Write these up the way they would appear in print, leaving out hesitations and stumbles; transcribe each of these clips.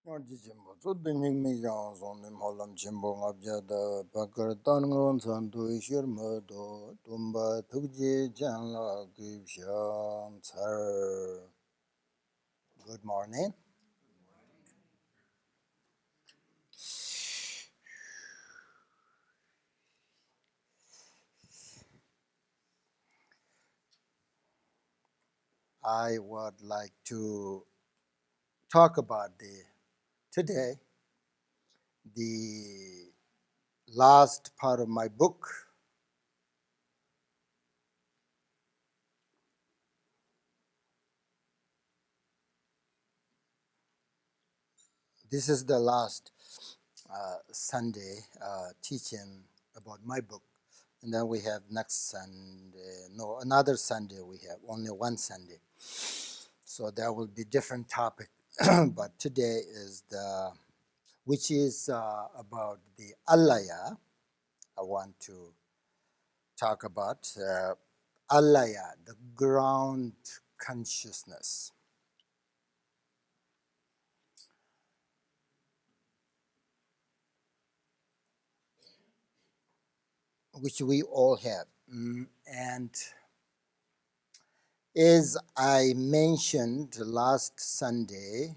Jimbo, so the Nigmi Jones on the Molam Jimbo Abjada, Bakar Tangon Santo Shirmado, Tumba Tuji Janla Gibshan, sir. Good morning. I would like to talk about today the last part of my book. This is the last Sunday teaching about my book. And then we have next Sunday, no, another Sunday we have, only one Sunday. So there will be different topic. But today is which is about the Alaya. I want to talk about Alaya, the ground consciousness. Which we all have. And as I mentioned last Sunday,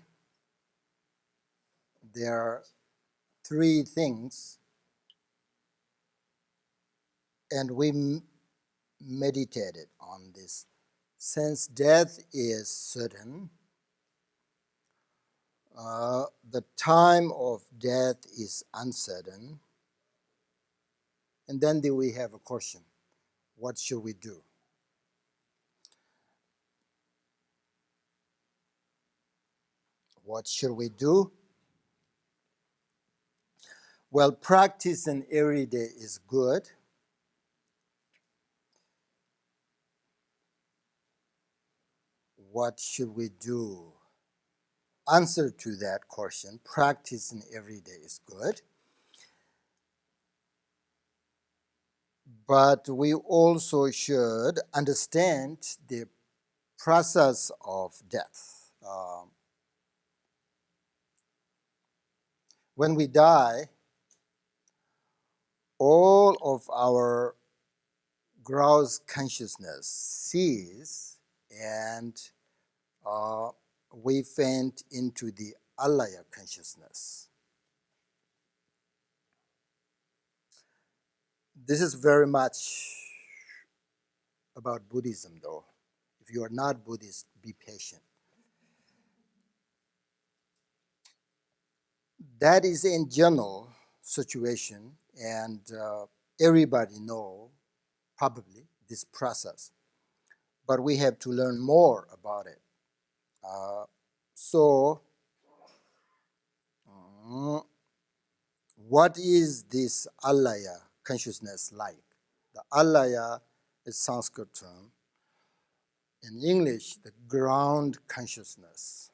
there are three things, and we meditated on this. Since death is certain, the time of death is uncertain, and then we have a question: what should we do? What should we do? Well, practicing every day is good. What should we do? Answer to that question: practicing every day is good. But we also should understand the process of death. When we die, all of our gross consciousness ceases, and we faint into the Alaya consciousness. This is very much about Buddhism, though. If you are not Buddhist, be patient. That is in general situation, and everybody know probably this process, but we have to learn more about it. So what is this Alaya consciousness like? The Alaya is Sanskrit term. In English, the ground consciousness.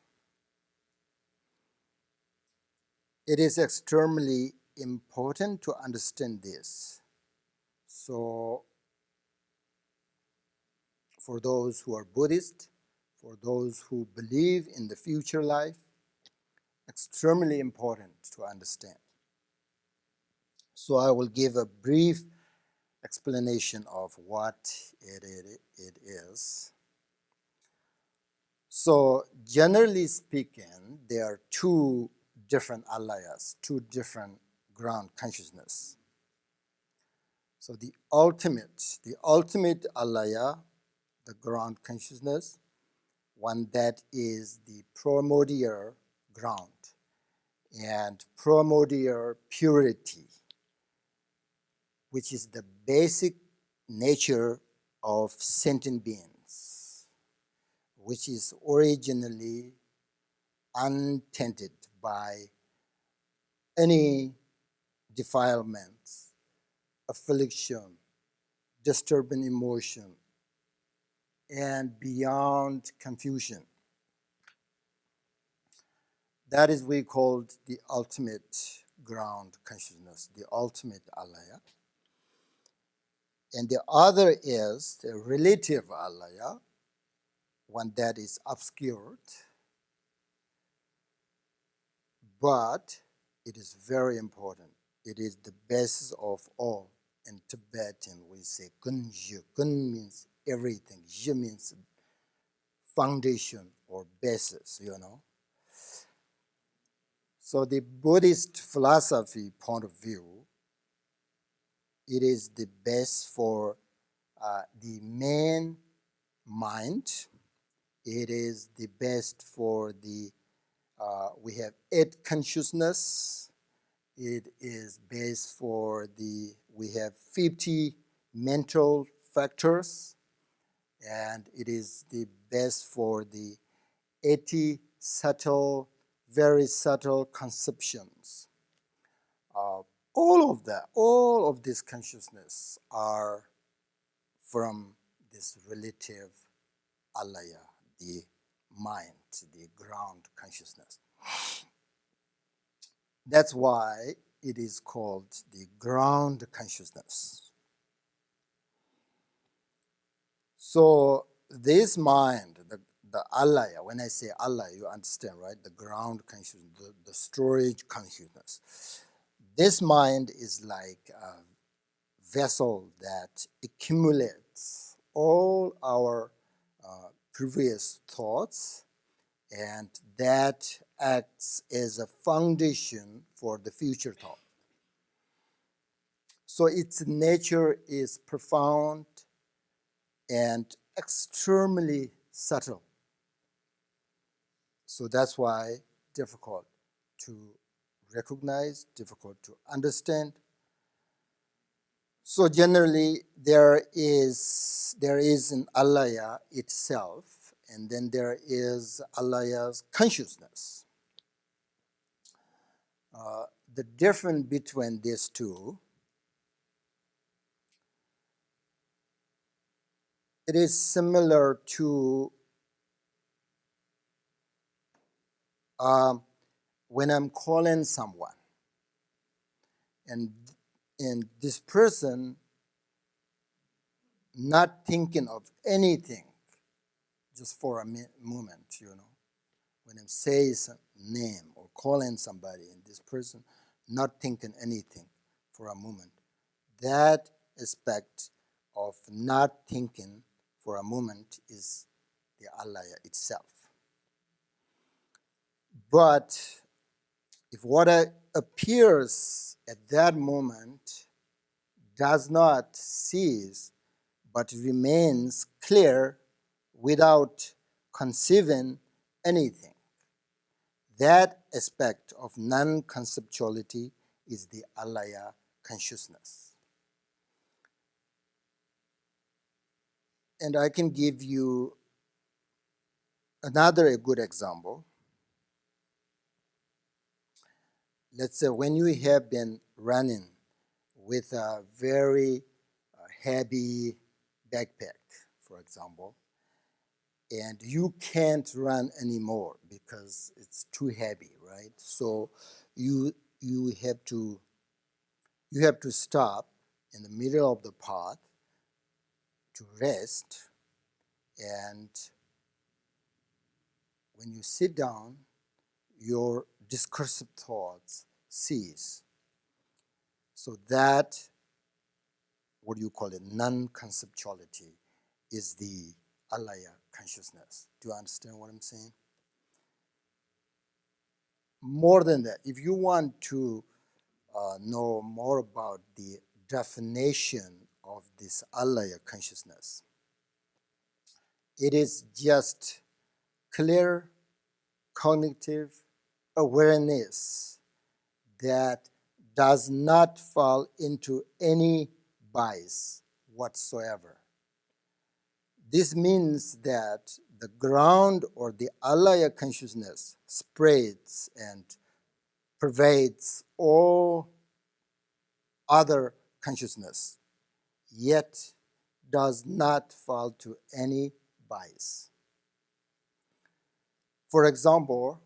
It is extremely important to understand this. So for those who are Buddhist, for those who believe in the future life, extremely important to understand. So I will give a brief explanation of what it is. So generally speaking, there are two different alayas, two different ground consciousness. So the ultimate alaya, the ground consciousness, one that is the primordial ground and primordial purity, which is the basic nature of sentient beings, which is originally untainted by any defilements, affliction, disturbing emotion, and beyond confusion. That is we called the ultimate ground consciousness, the ultimate alaya. And the other is the relative alaya, one that is obscured but it is very important. It is the basis of all. In Tibetan, we say gun ji. Gun means everything. Ji means foundation or basis, So the Buddhist philosophy point of view, it is the best for the man mind. It is the best for the, we have 8 consciousness. It is based for the, we have 50 mental factors, and it is the best for the 80 subtle, very subtle conceptions. All of this consciousness are from this relative alaya, the mind, the ground consciousness. That's why it is called the ground consciousness. So this mind, the alaya, when I say alaya, you understand, right? The ground consciousness, the storage consciousness. This mind is like a vessel that accumulates all our previous thoughts, and that acts as a foundation for the future thought. So its nature is profound and extremely subtle. So that's why difficult to recognize, difficult to understand. So generally, there is an alaya itself, and then there is alaya's consciousness. The difference between these two, it is similar to when I'm calling someone, and this person not thinking of anything just for a moment, when I'm saying some name or calling somebody, and this person not thinking anything for a moment, that aspect of not thinking for a moment is the alaya itself. But if what appears at that moment does not cease but remains clear without conceiving anything, that aspect of non-conceptuality is the alaya consciousness. And I can give you another good example. Let's say when you have been running with a very heavy backpack, for example, and you can't run anymore because it's too heavy, right? So you have to stop in the middle of the path to rest, and when you sit down, your discursive thoughts cease. So that, what do you call it, non-conceptuality, is the alaya consciousness. Do you understand what I'm saying? More than that, if you want to know more about the definition of this alaya consciousness, it is just clear cognitive awareness that does not fall into any bias whatsoever. This means that the ground or the alaya consciousness spreads and pervades all other consciousness, yet does not fall to any bias. For example,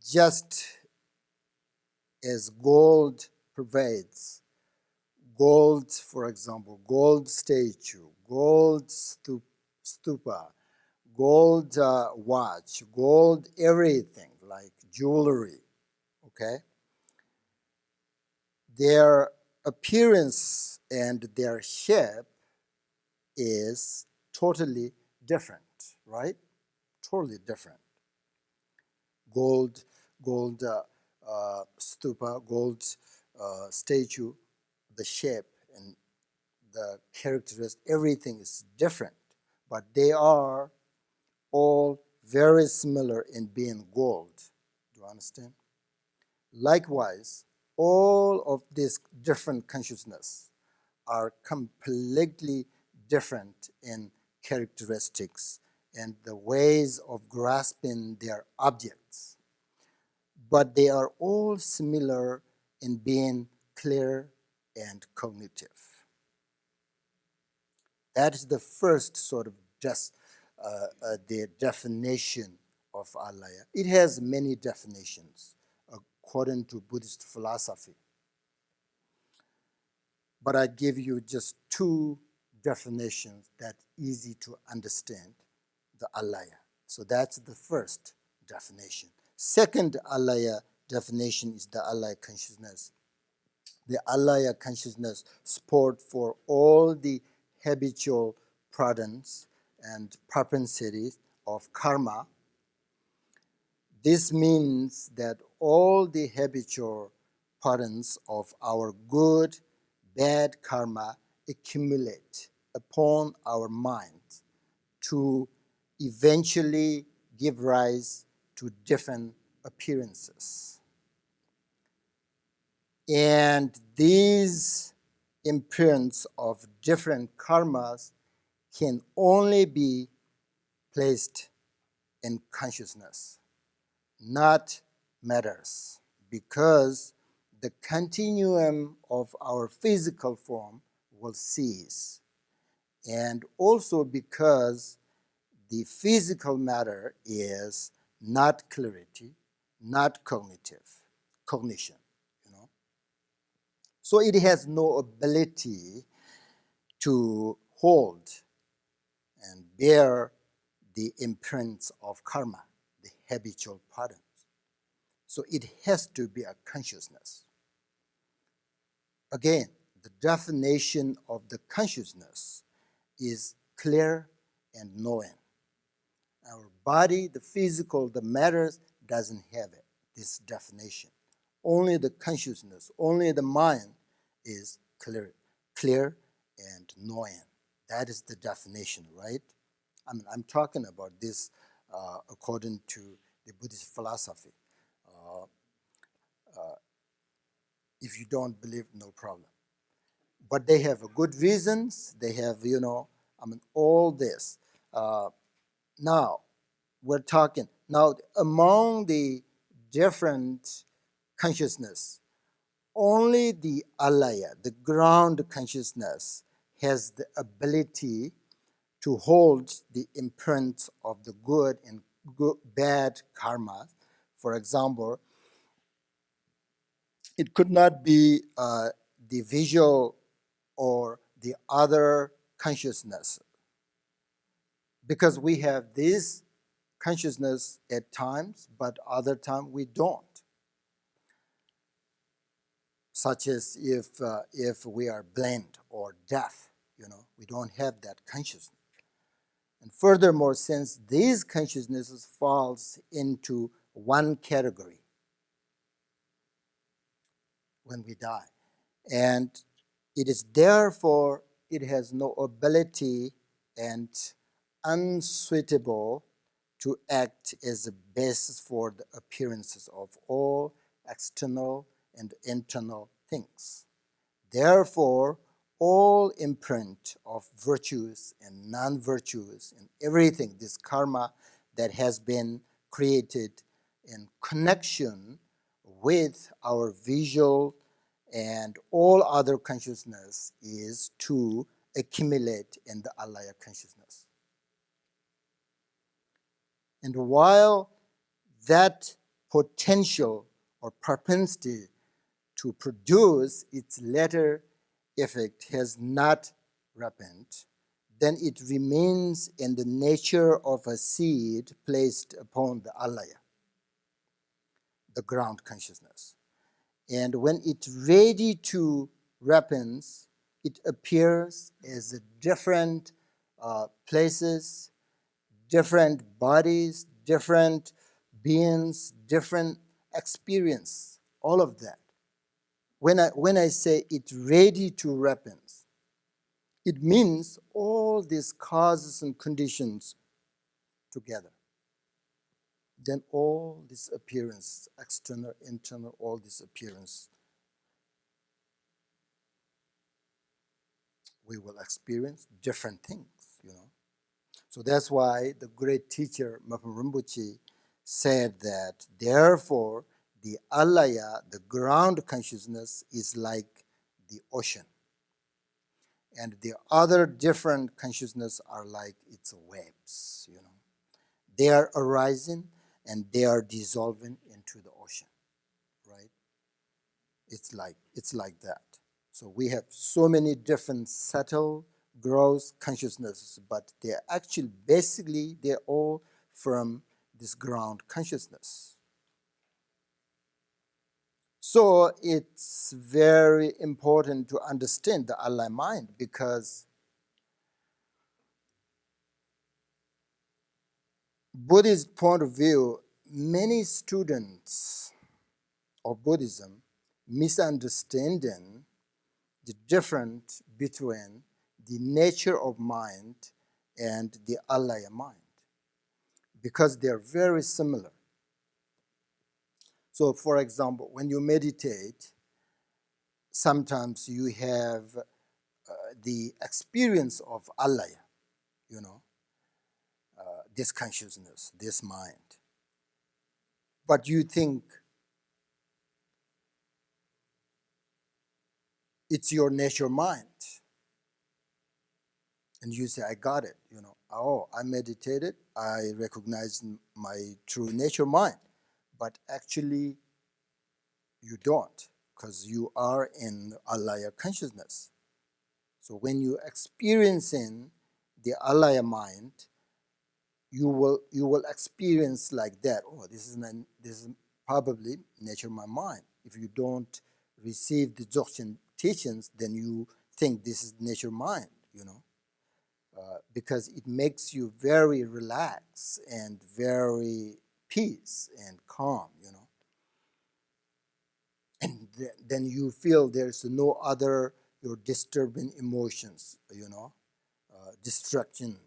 just as gold pervades, gold, for example, gold statue, gold stupa, gold watch, gold everything, like jewelry, okay? Their appearance and their shape is totally different, right? Totally different. Gold stupa, gold statue, the shape and the characteristics, everything is different, but they are all very similar in being gold. Do you understand? Likewise, all of these different consciousness are completely different in characteristics and the ways of grasping their objects, but they are all similar in being clear and cognitive. That is the first sort of the definition of Alaya. It has many definitions according to Buddhist philosophy, but I give you just two definitions that easy to understand the Alaya. So that's the first definition. Second Alaya definition is the Alaya consciousness. The Alaya consciousness support for all the habitual patterns and propensities of karma. This means that all the habitual patterns of our good, bad karma accumulate upon our mind to eventually give rise to different appearances. And these imprints of different karmas can only be placed in consciousness, not matters, because the continuum of our physical form will cease, and also because the physical matter is not clarity, not cognition, you know. So it has no ability to hold and bear the imprints of karma, the habitual patterns. So it has to be a consciousness. Again, the definition of the consciousness is clear and knowing. Our body, the physical, the matters, doesn't have it, this definition. Only the consciousness, only the mind is clear and knowing. That is the definition, right? I'm talking about this according to the Buddhist philosophy. If you don't believe, no problem. But they have good reasons. They have, all this. Now, we're talking. Now, among the different consciousness, only the Alaya, the ground consciousness, has the ability to hold the imprint of the good and bad karma. For example, it could not be the visual or the other consciousness, because we have this consciousness at times, but other times we don't. Such as if we are blind or deaf, we don't have that consciousness. And furthermore, since these consciousnesses falls into one category when we die, and it is therefore, it has no ability and unsuitable to act as a basis for the appearances of all external and internal things. Therefore, all imprint of virtues and non-virtues and everything, this karma that has been created in connection with our visual and all other consciousness, is to accumulate in the Alaya consciousness. And while that potential or propensity to produce its latter effect has not ripened, then it remains in the nature of a seed placed upon the Alaya. the ground consciousness. And when it's ready to ripen, it appears as different places, different bodies, different beings, different experience, all of that. When I say it's ready to ripen, it means all these causes and conditions together. Then all this appearance, external, internal, all this appearance, we will experience different things, So that's why the great teacher, Mapan Rinpoche, said that, therefore, the Alaya, the ground consciousness, is like the ocean. And the other different consciousness are like its waves, They are arising and they are dissolving into the ocean, right? It's like that. So we have so many different subtle gross consciousnesses, but they're actually basically they're all from this ground consciousness. So it's very important to understand the Alaya mind, because Buddhist point of view, many students of Buddhism misunderstanding the difference between the nature of mind and the Alaya mind, because they are very similar. So, for example, when you meditate, sometimes you have the experience of Alaya, this consciousness, this mind. But you think it's your nature mind. And you say, I got it, Oh, I meditated, I recognize my true nature mind. But actually, you don't, because you are in Alaya consciousness. So when you're experiencing the Alaya mind, you will experience like that. Oh, this is probably nature of my mind. If you don't receive the Dzogchen teachings, then you think this is nature of mind, because it makes you very relaxed and very peace and calm, And then you feel there's no other your disturbing emotions, distraction,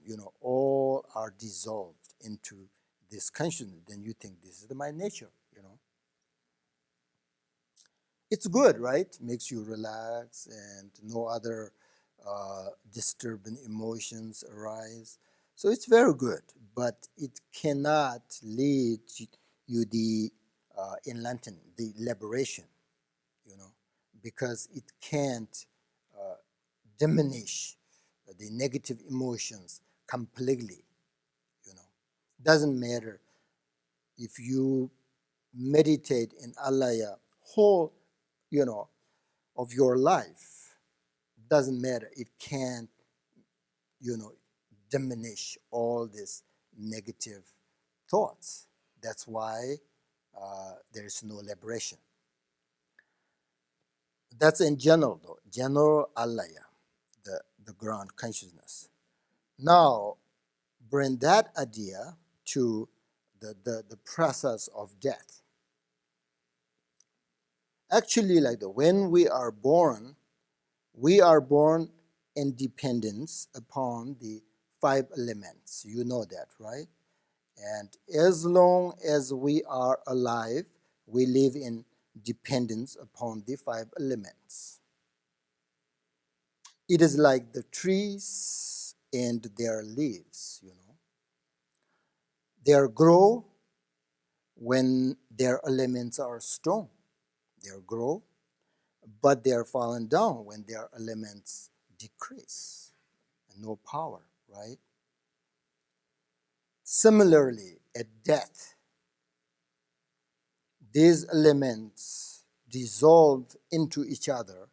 all are dissolved into this consciousness. Then you think this is my nature, It's good, right? Makes you relax and no other disturbing emotions arise. So it's very good, but it cannot lead you the enlightenment, the liberation, because it can't diminish the negative emotions completely, Doesn't matter if you meditate in Alaya whole, of your life. Doesn't matter. It can't, diminish all these negative thoughts. That's why there is no liberation. That's in general, though. General Alaya, the ground consciousness. Now, bring that idea to the process of death. Actually, when we are born in dependence upon the 5 elements. You know that, right? And as long as we are alive, we live in dependence upon the 5 elements. It is like the trees and their leaves, They grow when their elements are strong. They grow, but they are fallen down when their elements decrease and no power, right? Similarly, at death, these elements dissolve into each other,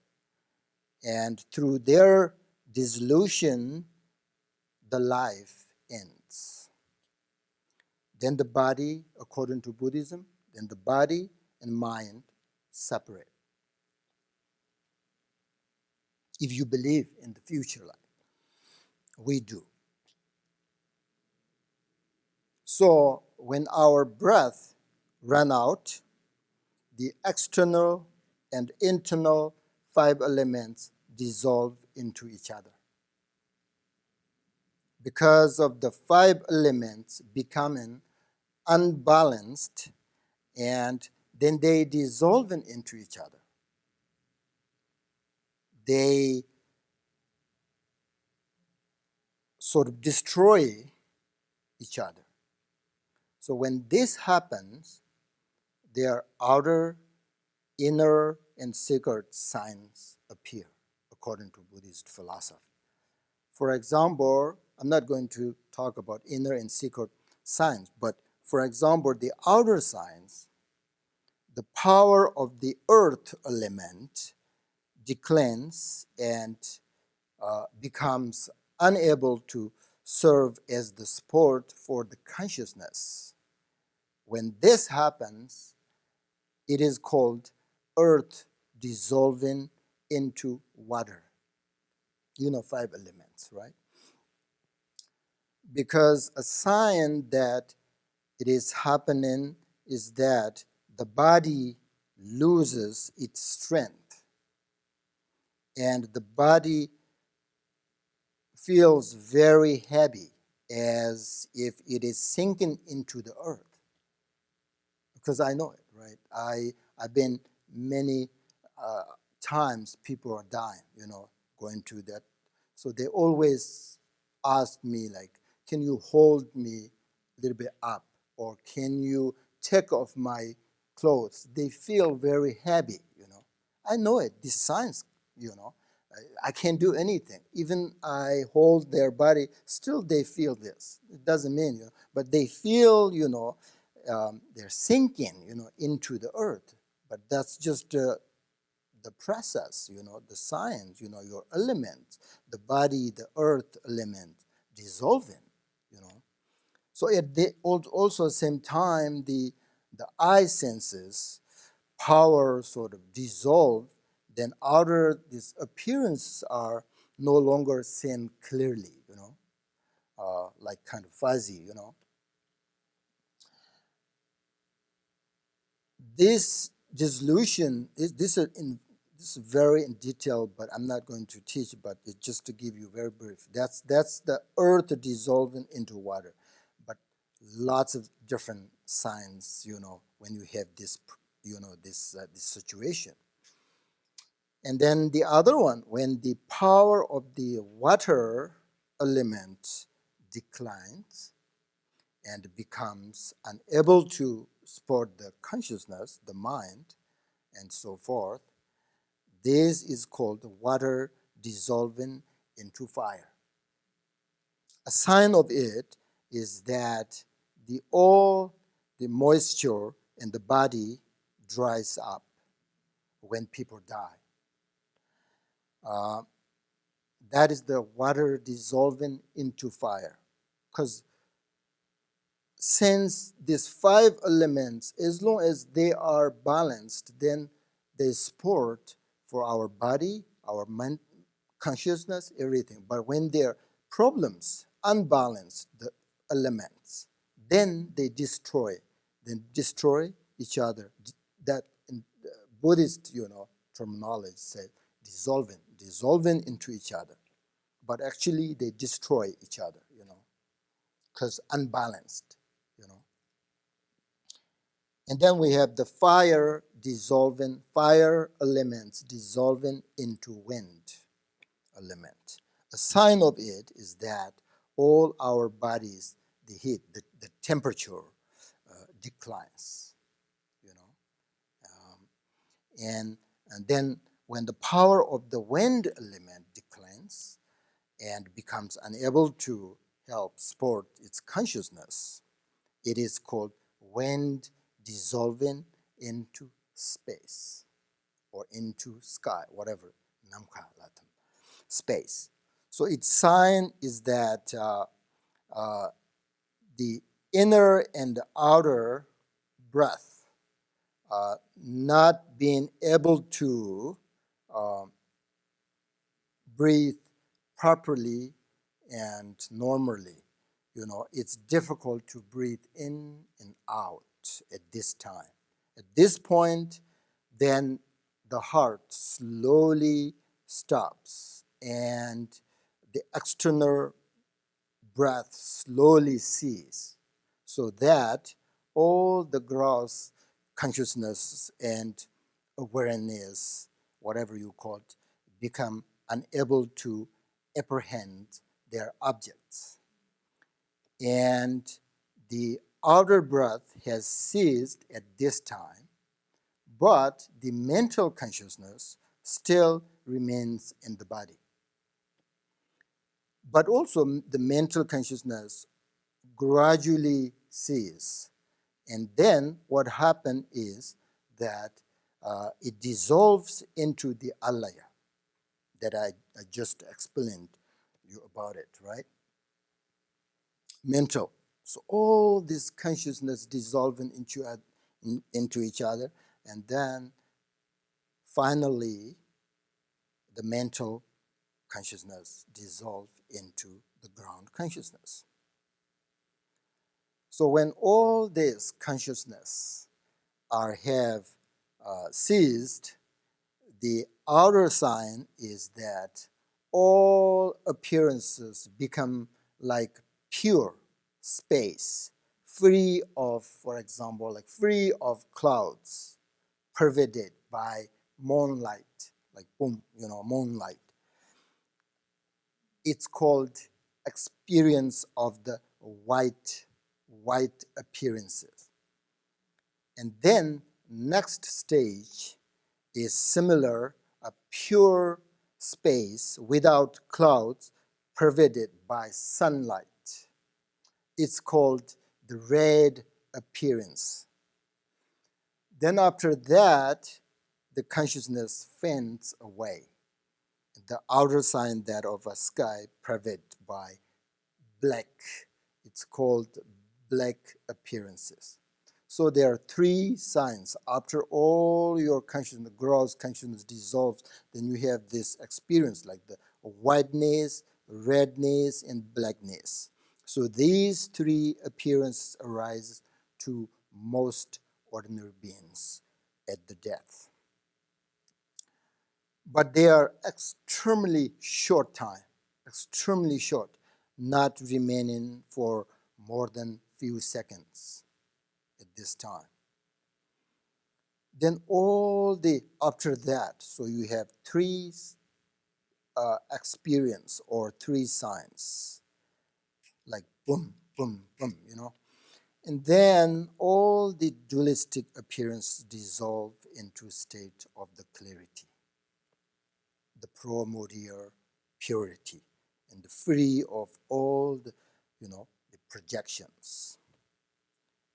and through their dissolution, the life ends. Then the body, according to Buddhism, then the body and mind separate. If you believe in the future life, we do. So when our breath run out, the external and internal 5 elements dissolve into each other. Because of the 5 elements becoming unbalanced, and then they dissolve into each other. They sort of destroy each other. So when this happens, their outer, inner, and secret signs appear, according to Buddhist philosophy. For example, I'm not going to talk about inner and secret signs, but for example, the outer signs, the power of the earth element declines and becomes unable to serve as the support for the consciousness. When this happens, it is called earth dissolving into water. You know, 5 elements, right? Because a sign that it is happening is that the body loses its strength and the body feels very heavy, as if it is sinking into the earth. Because I know it, right? I've been many times people are dying, going through that. So they always ask me, like, can you hold me a little bit up? Or can you take off my clothes? They feel very heavy, I know it, this science, I can't do anything. Even I hold their body, still they feel this. It doesn't mean, but they feel, they're sinking, into the earth. But that's just the process, the science, your elements, the body, the earth element dissolving, So at the also same time, the eye senses power sort of dissolve, then outer these appearances are no longer seen clearly, like kind of fuzzy, This dissolution this is very in detail, but I'm not going to teach. But it's just to give you very brief. That's the earth dissolving into water, but lots of different signs, when you have this, this situation. And then the other one, when the power of the water element declines and becomes unable to support the consciousness, the mind, and so forth, this is called water dissolving into fire. A sign of it is that all the moisture in the body dries up when people die. That is the water dissolving into fire. Because since these 5 elements, as long as they are balanced, then they support for our body, our mind, consciousness, everything. But when they're problems, unbalanced, the elements, then they destroy each other. That in Buddhist, terminology said dissolving into each other. But actually they destroy each other, because unbalanced, And then we have the fire elements dissolving into wind element. A sign of it is that all our bodies, the heat, the temperature declines, and then when the power of the wind element declines and becomes unable to help support its consciousness, it is called wind dissolving into space or into sky, whatever, namka Latin, space. So its sign is that the inner and the outer breath not being able to uh, breathe properly and normally. It's difficult to breathe in and out at this time. At this point, then the heart slowly stops and the external breath slowly ceases, so that all the gross consciousness and awareness, whatever you call it, become unable to apprehend their objects. And the outer breath has ceased at this time, but the mental consciousness still remains in the body. But also the mental consciousness gradually ceases. And then what happens is that it dissolves into the alaya that I just explained you about it, right? Mental. So all this consciousness dissolving into each other, and then finally the mental consciousness dissolves into the ground consciousness. So when all this consciousness have ceased, the outer sign is that all appearances become like pure space, free of, for example, like free of clouds, pervaded by moonlight, like boom, moonlight. It's called experience of the white appearances. And then next stage is similar, a pure space without clouds, pervaded by sunlight. It's called the red appearance. Then after that, the consciousness fades away. The outer sign that of a sky pervaded by black. It's called black appearances. So there are three signs. After all your consciousness, gross consciousness dissolves, then you have this experience like the whiteness, redness, and blackness. So these three appearances arise to most ordinary beings at the death. But they are extremely short time, extremely short, not remaining for more than few seconds at this time. Then after that, so you have three experience or three signs, like boom, boom, boom, And then all the dualistic appearance dissolve into a state of the clarity, the primordial purity, and free of all the, the projections.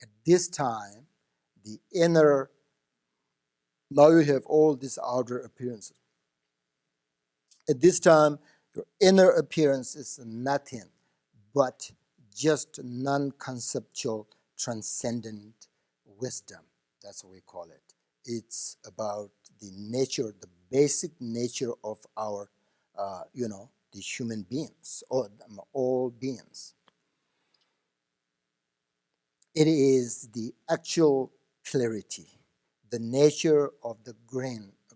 At this time, the inner, now you have all these outer appearances. At this time, your inner appearance is nothing but just non-conceptual, transcendent wisdom. That's what we call it. It's about the nature, the basic nature of our, the human beings, or all beings. It is the actual clarity, the nature of the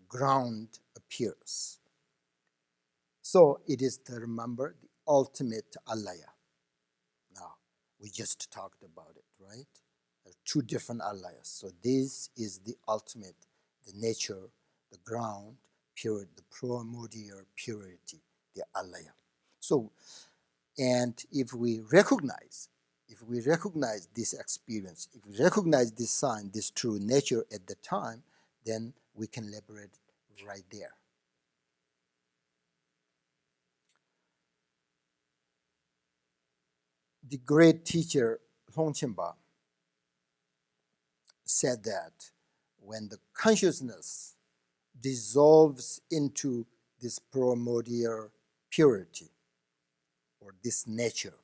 ground appears. So it is remember, the ultimate alaya. Now, we just talked about it, right? There are two different alayas. So this is the ultimate, the nature, the ground, pure, the primordial purity, the alaya. So, and if we recognize this experience, if we recognize this sign, this true nature at the time, then we can liberate right there. The great teacher Longchenpa said that when the consciousness dissolves into this primordial purity or this nature,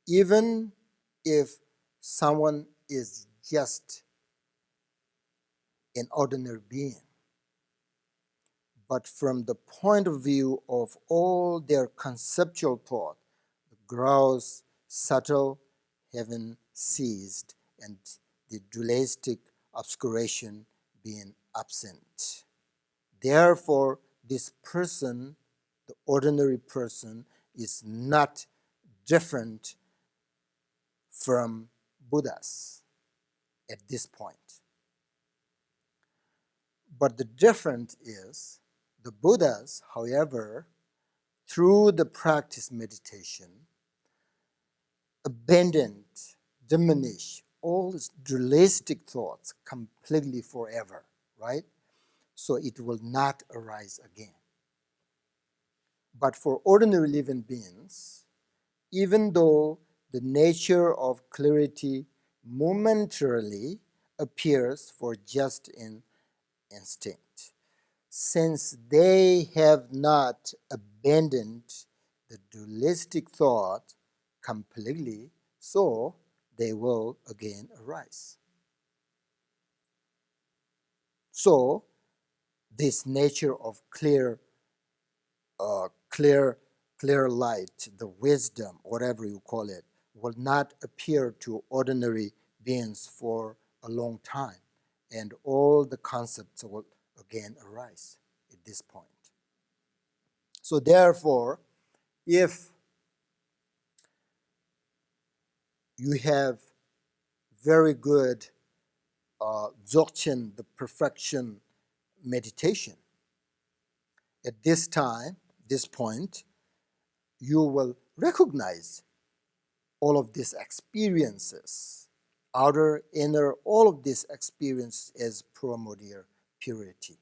even if someone is just an ordinary being. But from the point of view of all their conceptual thought, the gross, subtle, having ceased, and the dualistic obscuration being absent. Therefore, this person, the ordinary person, is not different from Buddhas at this point. But the difference is the Buddhas, however, through the practice meditation, abandoned, diminish all these dualistic thoughts completely forever, right? So it will not arise again. But for ordinary living beings, even though the nature of clarity momentarily appears for just an instinct, since they have not abandoned the dualistic thought completely, so they will again arise. So this nature of clear light, the wisdom, whatever you call it, will not appear to ordinary beings for a long time, and all the concepts will again arise at this point. So therefore, if you have very good Dzogchen, the perfection meditation, at this time, this point, you will recognize all of these experiences, outer, inner, all of these experiences as primordial purity.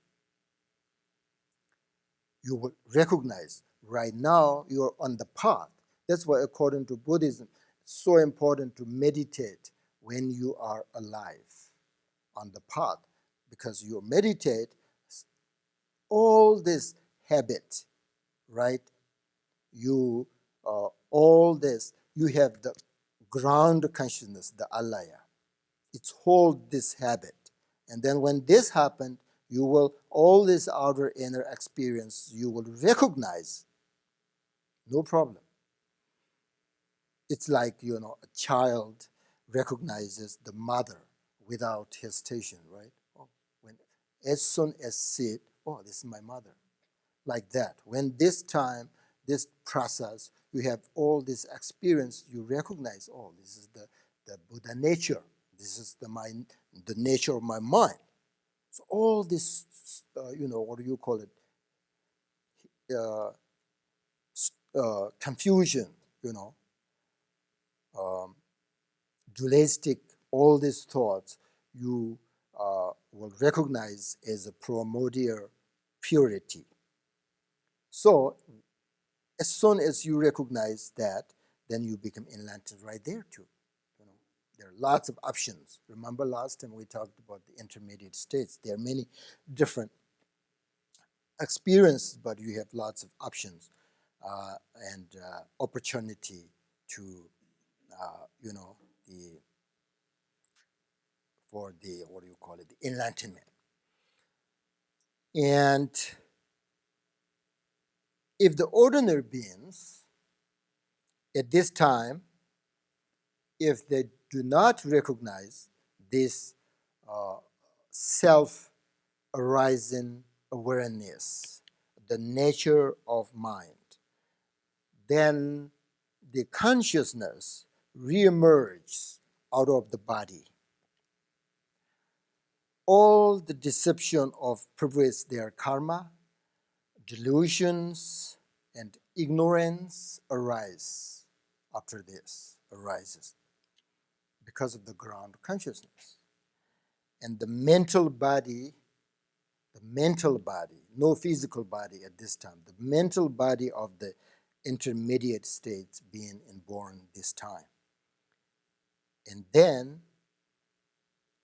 You will recognize right now you are on the path. That's why, according to Buddhism, it's so important to meditate when you are alive on the path, because you meditate all this habit, right? You all this, you have the ground consciousness, the Alaya. It's hold this habit. And then when this happened, you will, all this outer inner experience, you will recognize, no problem. It's like, a child recognizes the mother without hesitation, right? Oh, as soon as see it, oh, this is my mother. Like that. When this time, this process, you have all this experience, you recognize, oh, this is the Buddha nature. This is the nature of my mind. So all this, what do you call it? Confusion, dualistic, all these thoughts, you will recognize as a primordial purity. So as soon as you recognize that, then you become enlightened right there too. There are lots of options. Remember last time we talked about the intermediate states. There are many different experiences, but you have lots of options and opportunity to, for the, what do you call it, the enlightenment. And if the ordinary beings at this time, if they do not recognize this self-arising awareness, the nature of mind, then the consciousness reemerges out of the body. All the deception of previous their karma, delusions, and ignorance arises because of the ground consciousness. And the mental body, no physical body at this time, the mental body of the intermediate states being born this time. And then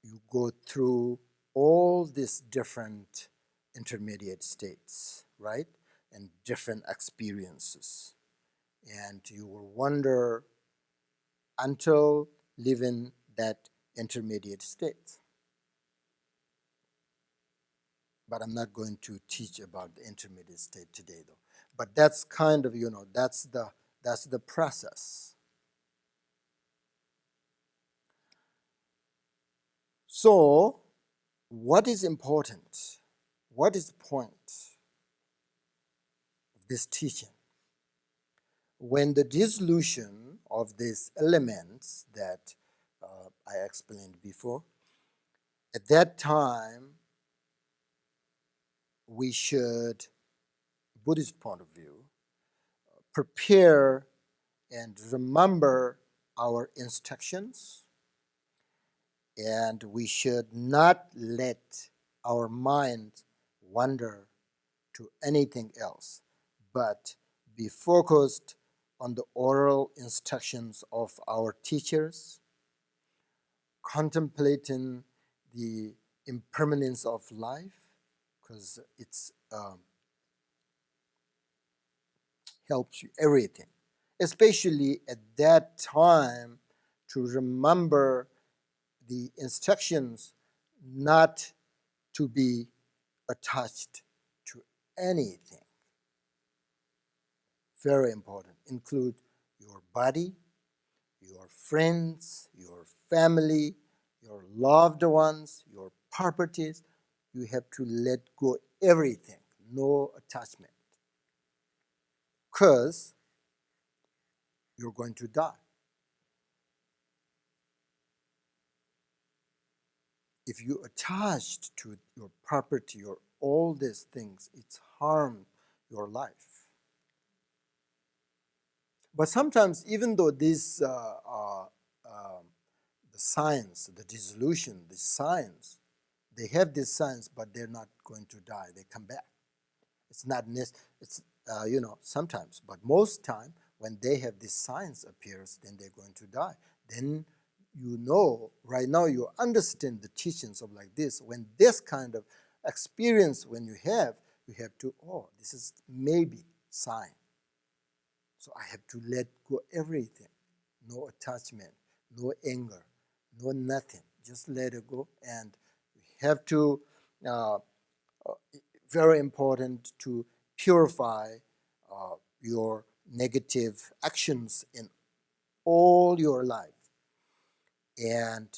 you go through all these different intermediate states, right? And different experiences. And you will wonder until living that intermediate state. but I'm not going to teach about the intermediate state today, though. But that's kind of, that's the process. So, what is important? What is the point of this teaching? When the dissolution of these elements that I explained before, at that time, we should, Buddhist point of view, prepare and remember our instructions, and we should not let our mind wander to anything else, but be focused on the oral instructions of our teachers, contemplating the impermanence of life, because it's helps you everything, especially at that time, to remember the instructions not to be attached to anything. Very important. Include your body, your friends, your family, your loved ones, your properties. You have to let go everything, no attachment, because you're going to die. If you attached to your property or all these things, it's harm your life. But sometimes, even though this, the science, the dissolution, the science, they have this science, but they're not going to die. They come back. It's not it's sometimes, but most time when they have this science appears, then they're going to die. Then right now you understand the teachings of like this. When this kind of experience, when you have to, this is maybe sign. So I have to let go everything. No attachment, no anger, no nothing. Just let it go. And you have to, very important, to purify your negative actions in all your life. And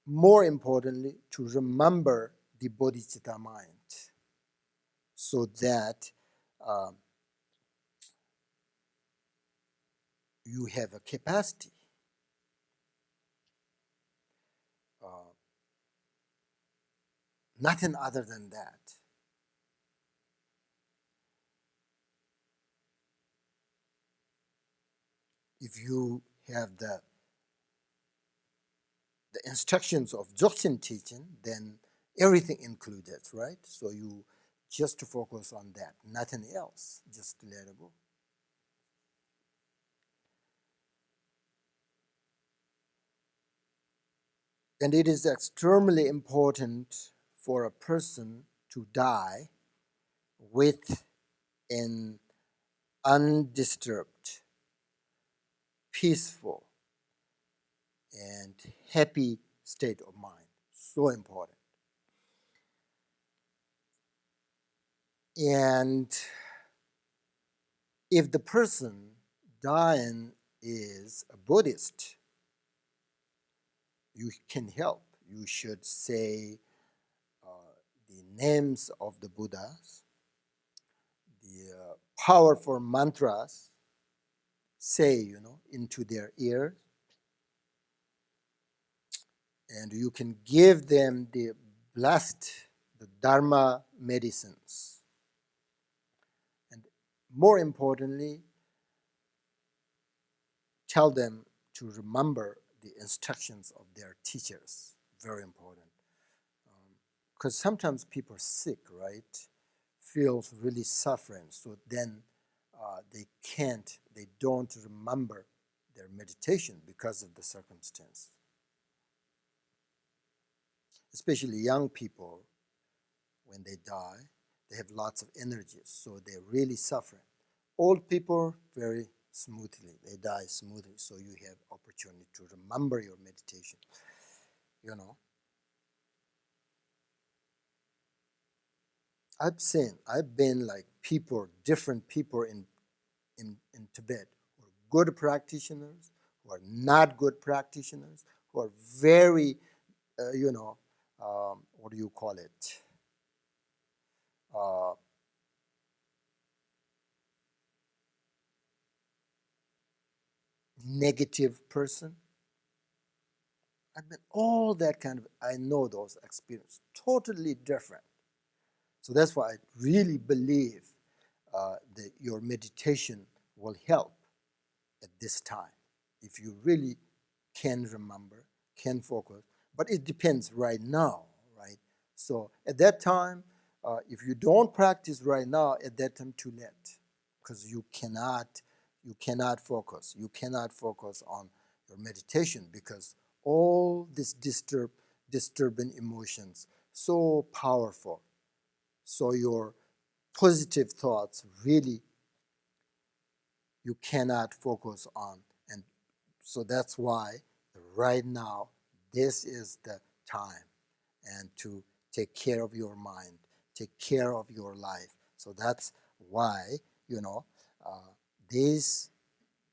more importantly, to remember the bodhicitta mind, so that you have a capacity. Nothing other than that. If you have the instructions of Dzogchen teaching, then everything included, right? So you just to focus on that, nothing else, just let it go. And it is extremely important for a person to die with an undisturbed, peaceful, and happy state of mind. So important. And if the person dying is a Buddhist, you can help. You should say the names of the Buddhas, the powerful mantras, say, into their ears. And you can give them the Dharma medicines. And more importantly, tell them to remember the instructions of their teachers. Very important. Because sometimes people are sick, right? Feels really suffering. So then they don't remember their meditation because of the circumstance. Especially young people, when they die, they have lots of energies, so they're really suffering. Old people, very smoothly, they die smoothly, so you have opportunity to remember your meditation, I've been like people, different people in Tibet who are good practitioners, who are not good practitioners, who are very, what do you call it? Uh, Negative person. I've been all that kind of, I know those experiences, totally different. So that's why I really believe that your meditation will help at this time if you really can remember, can focus. But it depends right now, right? So at that time, if you don't practice right now, at that time too late, because you cannot focus. You cannot focus on your meditation because all these disturbing emotions so powerful. So your positive thoughts really you cannot focus on. And so that's why right now, this is the time and to take care of your mind, take care of your life. So that's why, you know, this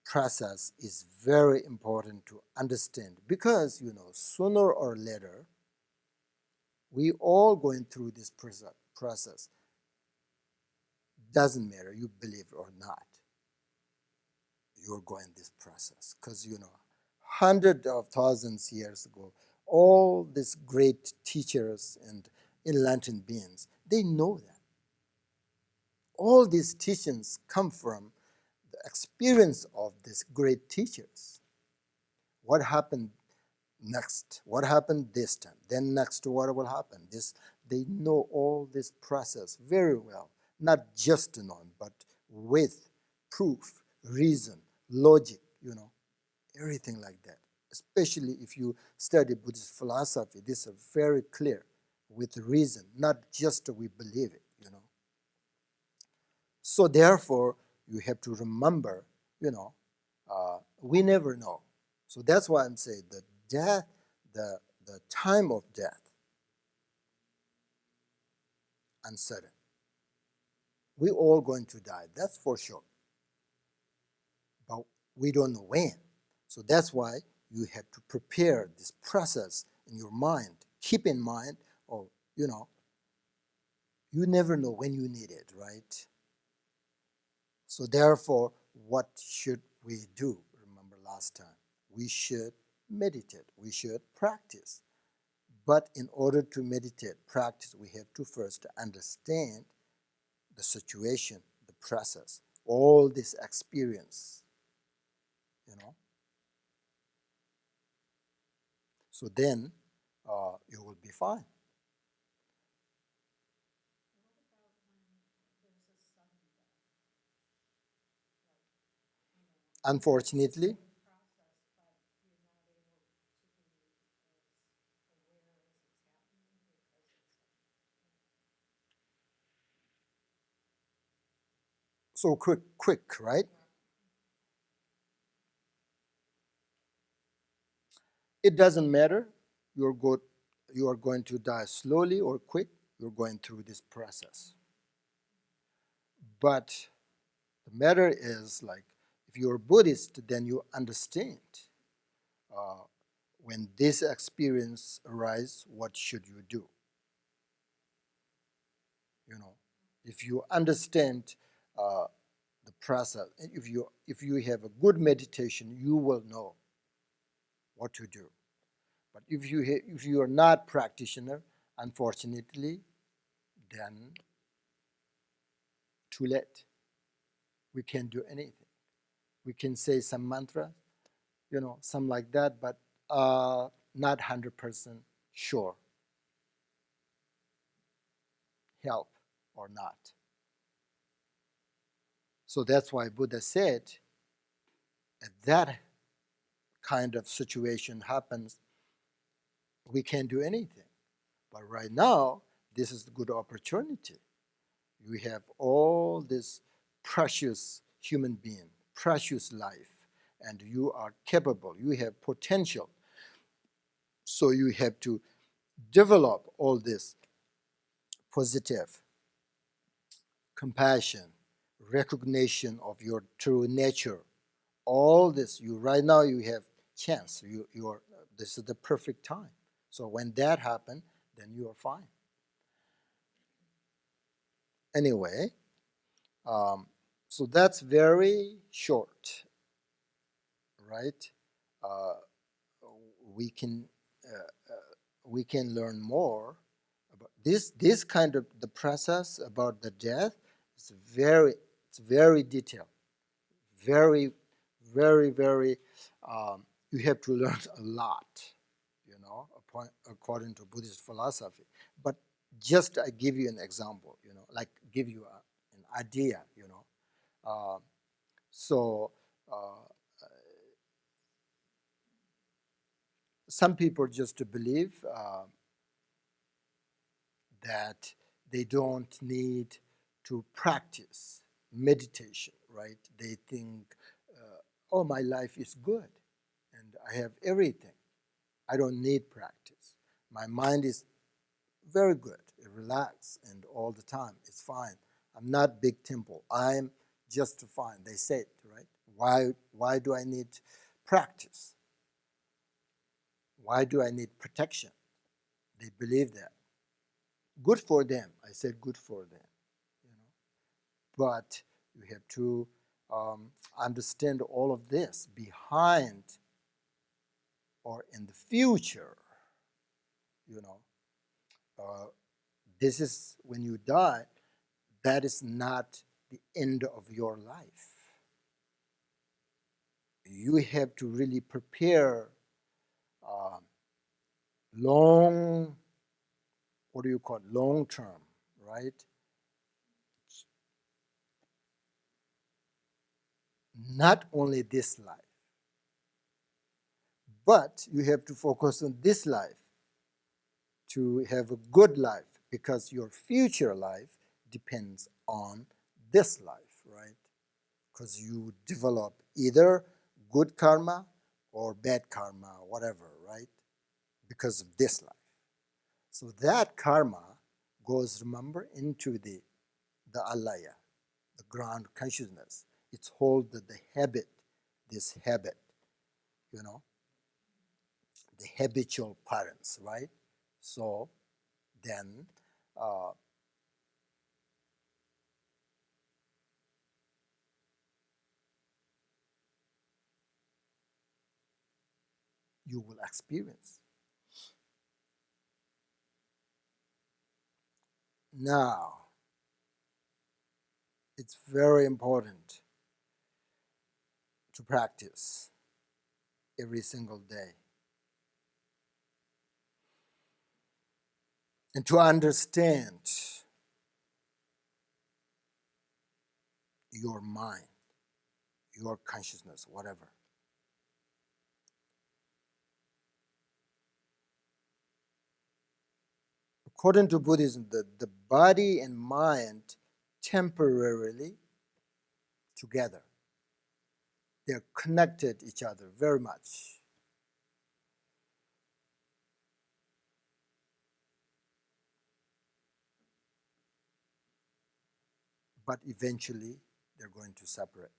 process is very important to understand because, sooner or later, we all going through this process. Doesn't matter you believe or not, you're going this process because hundreds of thousands years ago all these great teachers and enlightened beings, they know that all these teachings come from the experience of these great teachers. What happened next, what happened this time, then next what will happen, this, they know all this process very well, not just known but with proof, reason, logic, everything like that. Especially if you study Buddhist philosophy, this is very clear with reason, not just we believe it. So therefore, you have to remember, we never know. So that's why I'm saying the death, the time of death, uncertain. We all going to die, that's for sure. But we don't know when. So that's why you have to prepare this process in your mind. Keep in mind, or you never know when you need it, right? So therefore, what should we do? Remember last time, we should meditate, we should practice. But in order to meditate, practice, we have to first understand the situation, the process, all this experience, So then you will be fine. Unfortunately, so quick, right? It doesn't matter. You're good. You are going to die slowly or quick. You're going through this process. But the matter is like, if you're Buddhist, then you understand uh, when this experience arises, what should you do? If you understand uh, the process, if you have a good meditation, you will know what to do. But if you are not practitioner, unfortunately, then too late. We can't do anything. We can say some mantra, some like that, but not 100% sure help or not. So that's why Buddha said, if that kind of situation happens, we can't do anything. But right now, this is a good opportunity. You have all this precious human being, precious life, and you are capable, you have potential. So you have to develop all this positive, compassion, recognition of your true nature. All this, you right now you have chance. This is the perfect time. So when that happens, then you are fine. Anyway, so that's very short, right? Uh, we can we can learn more about this kind of the process about the death. It's very detailed, very very. You have to learn a lot, according to Buddhist philosophy. But just I give you an example, like give you an idea, So uh, some people just believe that they don't need to practice meditation, right? They think, oh, my life is good and I have everything. I don't need practice. My mind is very good. It relaxes and all the time. It's fine. I'm not big temple. I'm just fine. They say it, right? Why do I need practice? Why do I need protection? They believe that. Good for them. I said good for them. But you have to understand all of this behind or in the future. This is when you die. That is not the end of your life. You have to really prepare long, what do you call it, long term, right? Not only this life, but you have to focus on this life to have a good life, because your future life depends on this life, right? Because you develop either good karma or bad karma, whatever, right? Because of this life. So that karma goes, remember, into the Alaya, the ground consciousness. It's hold the habit, this habit, the habitual patterns, right? So then you will experience. Now, it's very important to practice every single day and to understand your mind, your consciousness, whatever. According to Buddhism, the body and mind temporarily together. They're connected each other very much. But eventually, they're going to separate.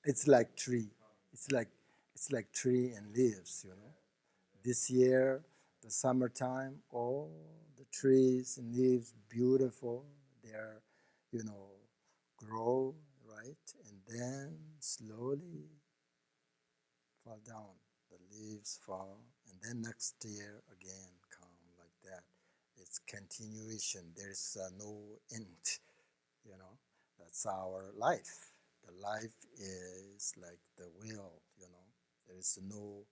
It's like tree. It's like tree and leaves. This year, the summertime, all the trees and leaves beautiful. They're, grow, right? And then slowly fall down. The leaves fall, and then next year again come like that. It's continuation. There's no end. You know, that's our life. The life is like the wheel. There is no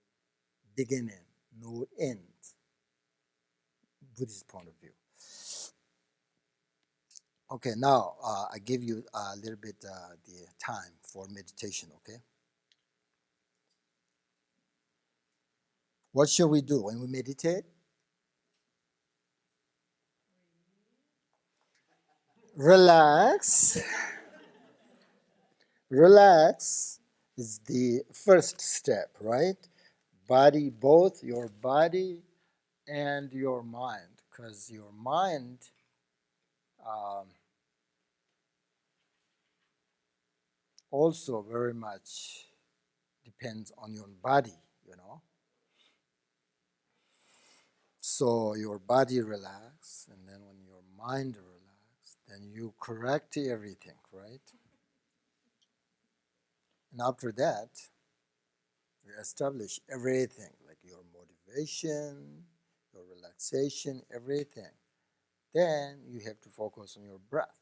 beginning, no end. Buddhist point of view. Okay, now I give you a little bit the time for meditation, okay? What should we do when we meditate? Relax. Relax is the first step, right? Body, both your body and your mind, because your mind um, also very much depends on your body, you know. So your body relax, and then when your mind relax, then you correct everything, right? And after that, you establish everything, like your motivation, your relaxation, everything. Then you have to focus on your breath.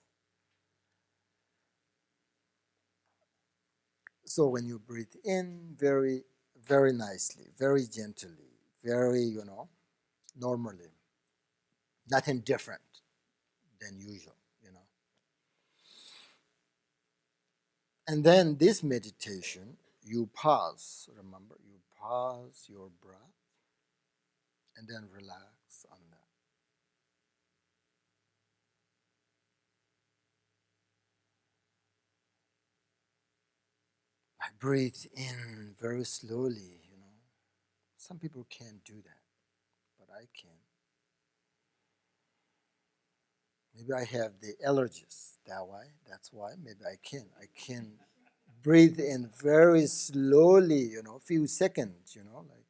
So when you breathe in very, very nicely, very gently, very, normally, nothing different than usual, And then this meditation, you pause, remember, you pause your breath and then relax on that. I breathe in very slowly, Some people can't do that, but I can. Maybe I have the allergies that way. That's why. Maybe I can. I can breathe in very slowly, few seconds, like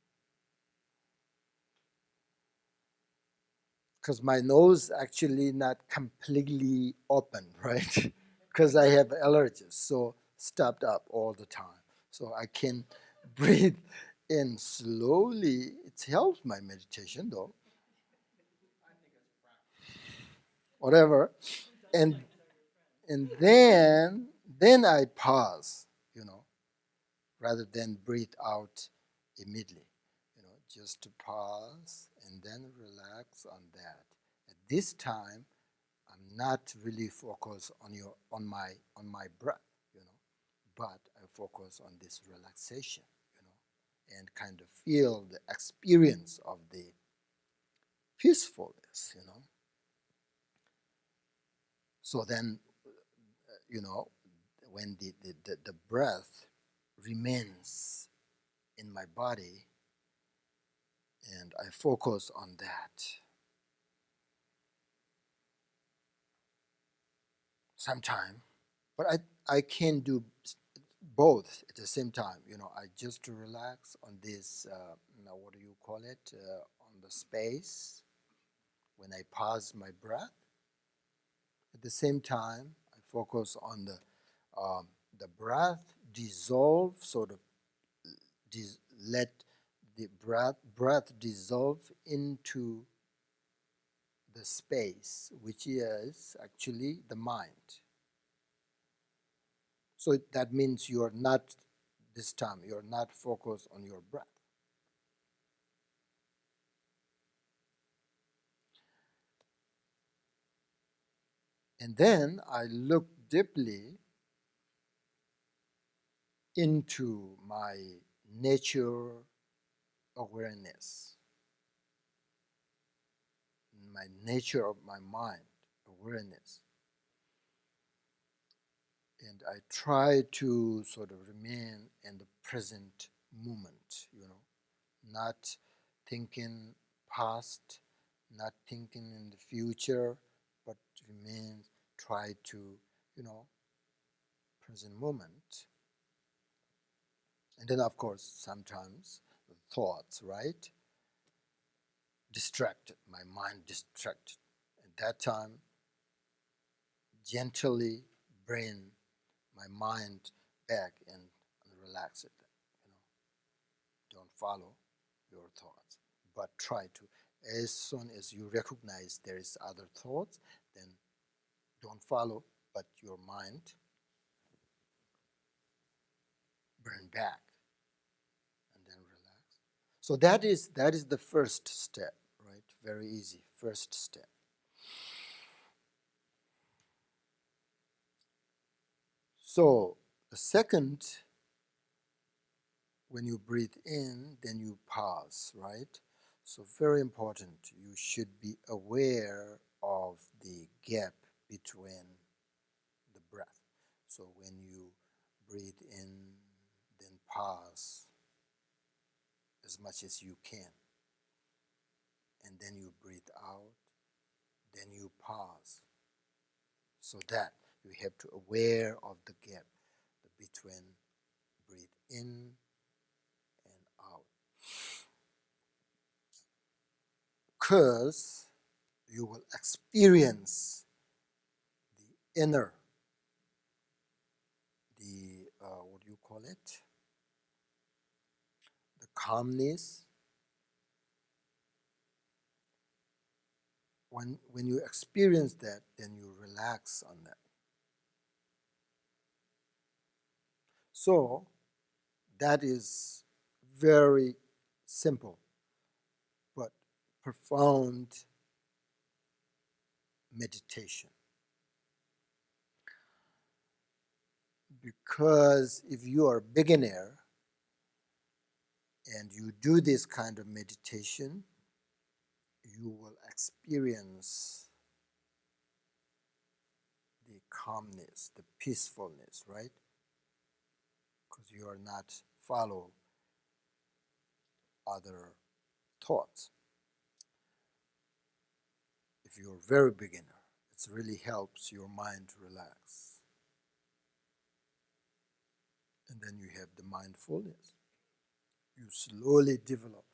because my nose actually not completely open, right? Because I have allergies, so stopped up all the time. So I can breathe in slowly. It helps my meditation, though. Whatever, and and then I pause, rather than breathe out immediately, just to pause and then relax on that. At this time, I'm not really focused on my breath, but I focus on this relaxation, and kind of feel the experience of the peacefulness. So then, you know, when the breath remains in my body and I focus on that, sometime, but I can do both at the same time. I just relax on this, what do you call it, on the space when I pause my breath. At the same time, I focus on the breath dissolve, sort of let the breath dissolve into the space, which is actually the mind. So that means you are not, this time, you're not focused on your breath. And then I look deeply into my nature awareness, my nature of my mind awareness. And I try to sort of remain in the present moment, not thinking past, not thinking in the future, but try to, present moment. And then, of course, sometimes thoughts, right? Distracted, my mind distracted. At that time, gently bring my mind back and relax it. Don't follow your thoughts, but try to. As soon as you recognize there is other thoughts, then don't follow, but your mind bring back and then relax. So that is the first step, right? Very easy. First step. So the second, when you breathe in, then you pause, right? So very important, you should be aware of the gap between the breath. So when you breathe in, then pause as much as you can. And then you breathe out, then you pause. So that you have to aware of the gap between breathe in and out. Because you will experience the inner, the, what do you call it? The calmness. When you experience that, then you relax on that. So that is very simple but profound meditation. Because if you are a beginner and you do this kind of meditation, you will experience the calmness, the peacefulness, right? Because you are not follow other thoughts. If you're a very beginner, it really helps your mind to relax. And then you have the mindfulness. You slowly develop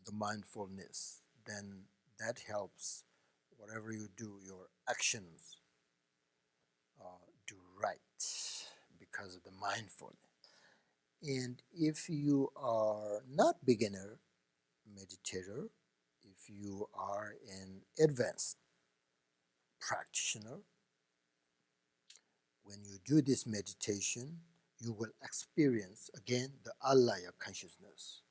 the mindfulness. Then that helps whatever you do, your actions do right because of the mindfulness. And if you are not beginner meditator, if you are an advanced practitioner, when you do this meditation, you will experience again the Alaya consciousness.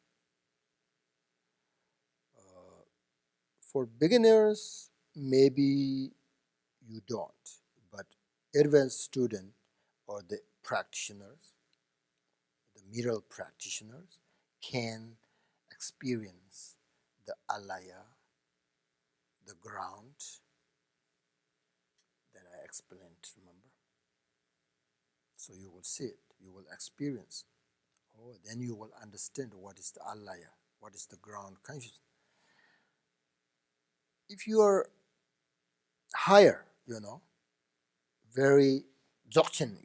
For beginners, maybe you don't, but advanced student or the practitioners, the middle practitioners, can experience the Alaya, the ground that I explained, remember? So you will see it, you will experience. Oh, then you will understand what is the Alaya, what is the ground consciousness. If you are higher, very Dzogchen,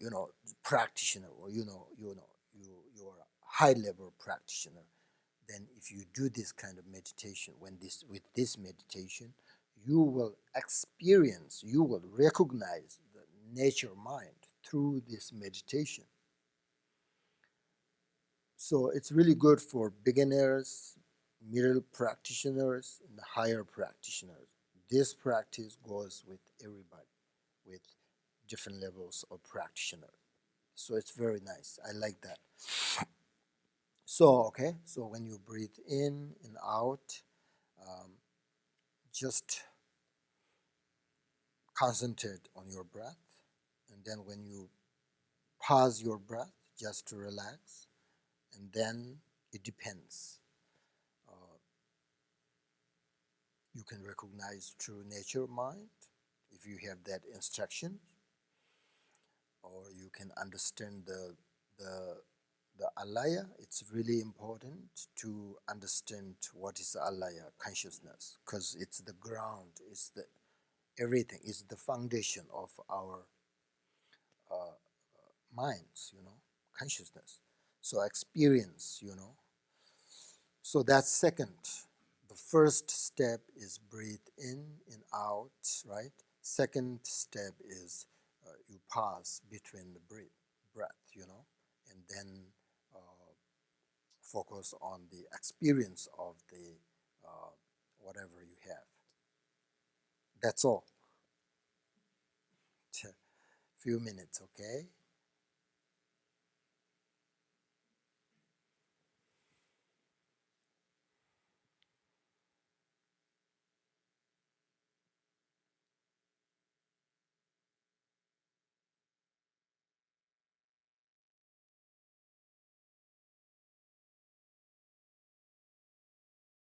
practitioner, or you are a high level practitioner, then if you do this kind of meditation, with this meditation, you will experience, you will recognize the nature mind through this meditation. So it's really good for beginners, middle practitioners, and higher practitioners. This practice goes with everybody, with different levels of practitioner. So it's very nice. I like that. So, okay, so when you breathe in and out, just concentrate on your breath. And then when you pause your breath, just to relax. And then it depends. You can recognize true nature mind if you have that instruction, or you can understand the Alaya. It's really important to understand what is Alaya consciousness, because it's the ground, it's the everything, it's the foundation of our minds, consciousness. So experience, So that's second. The first step is breathe in and out, right? Second step is you pause between the breath, and then focus on the experience of the whatever you have. That's all. Few minutes, okay?